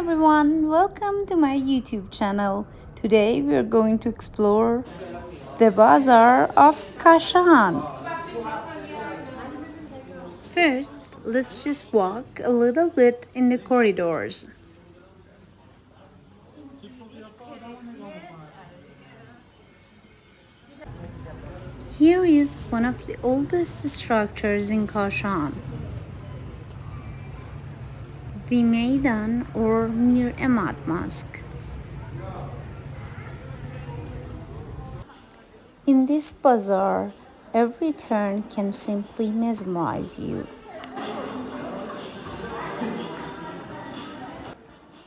everyone, welcome to my YouTube channel. Today we are going to explore the Bazaar of Kashan. First, let's just walk a little bit in the corridors. Here is one of the oldest structures in Kashan, the Maidan or Mir Emad Mosque. In this bazaar, every turn can simply mesmerize you.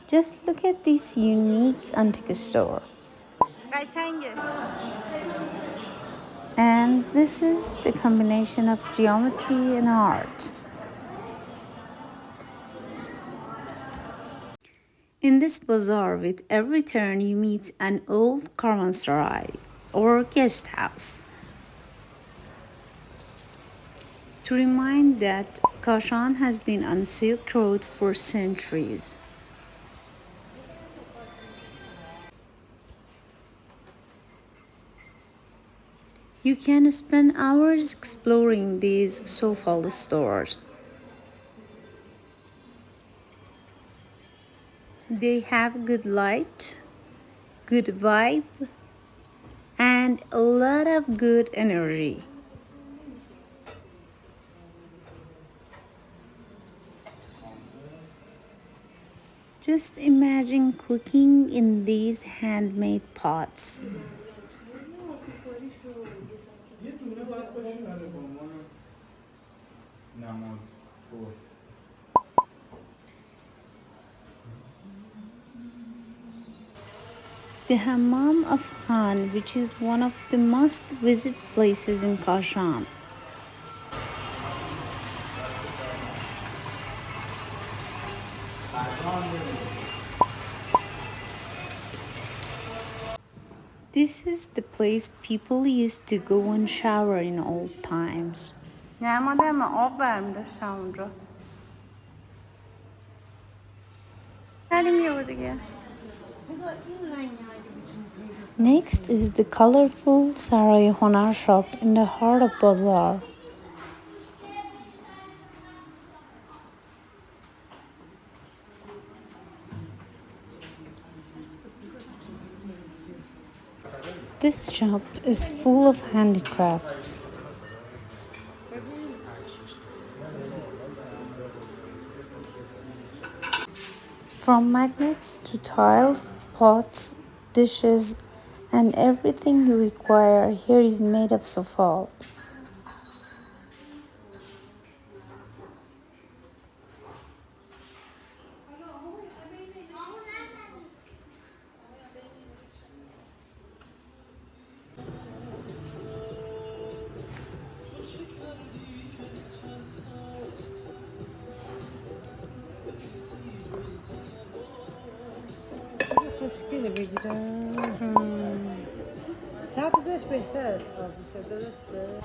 Just look at this unique antique store. And this is the combination of geometry and art. In this bazaar, with every turn you meet an old caravanserai or guest house. To remind that Kashan has been on Silk Road for centuries. You can spend hours exploring these sofa stores. They have good light, good vibe, and a lot of good energy. Just imagine cooking in these handmade pots. The Hammam of Khan, which is one of the must-visit places in Kashan. This is the place people used to go and shower in old times. Next is the colorful Sarai Honar shop in the heart of Bazaar. This shop is full of handicrafts. From magnets to tiles, pots, dishes, and everything you require here is made of sofal. خوشگله بگیرم سبزش بهتر از آب میشه درسته؟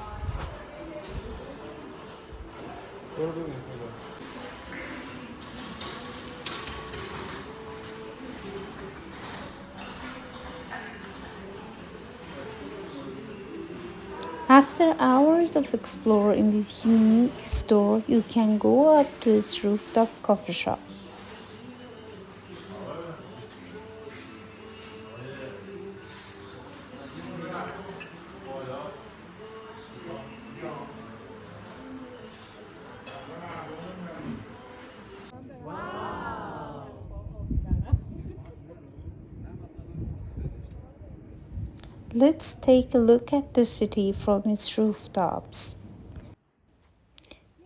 After hours of exploring in this unique store, you can go up to its rooftop coffee shop. Let's take a look at the city from its rooftops.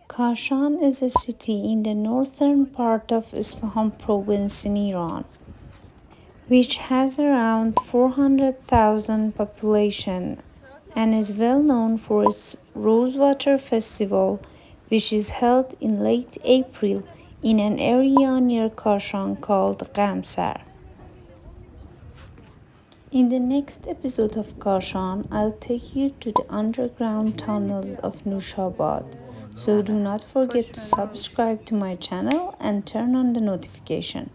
Kashan is a city in the northern part of Isfahan province in Iran, which has around 400,000 population and is well known for its rosewater festival, which is held in late April in an area near Kashan called Gamsar. In the next episode of Kashan, I'll take you to the underground tunnels of Nushabad. So do not forget to subscribe to my channel and turn on the notification.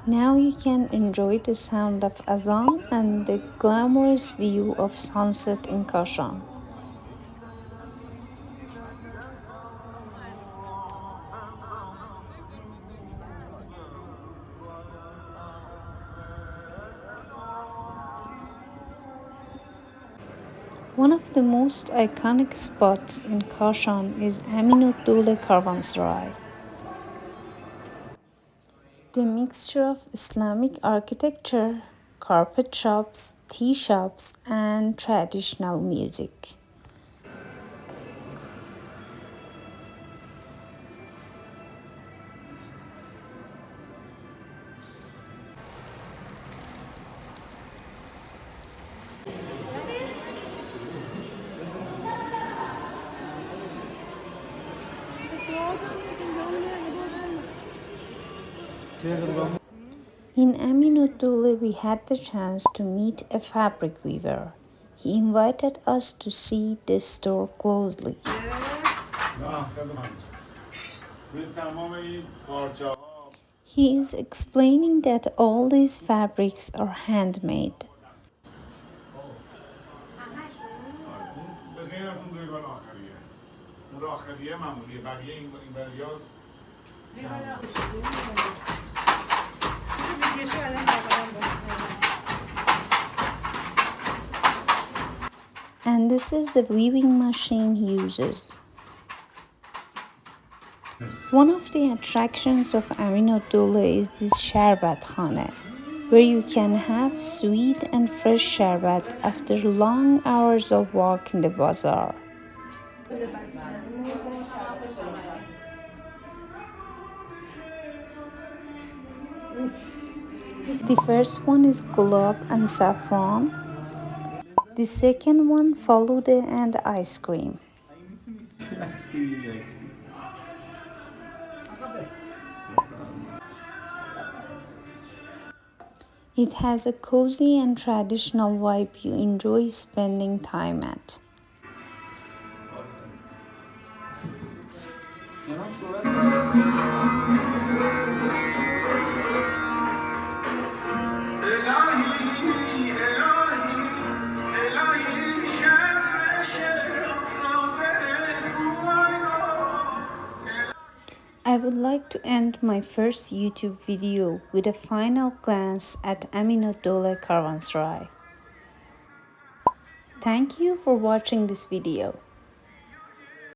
Now you can enjoy the sound of azan and the glamorous view of sunset in Kashan. One of the most iconic spots in Kashan is Amin-o-Dowleh Caravanserai. The mixture of Islamic architecture, carpet shops, tea shops, and traditional music. In Amin-o-Dowleh, we had the chance to meet a fabric weaver. He invited us to see this store closely. He is explaining that all these fabrics are handmade. And this is the weaving machine he uses. One of the attractions of Amin-o-Dowleh is this sharbat khane, where you can have sweet and fresh sharbat after long hours of walk in the bazaar. The first one is gulab and saffron. The second one faluda and ice cream. It has a cozy and traditional vibe you enjoy spending time at. I would like to end my first YouTube video with a final glance at Amin-o-Dowleh Caravanserai. Thank you for watching this video.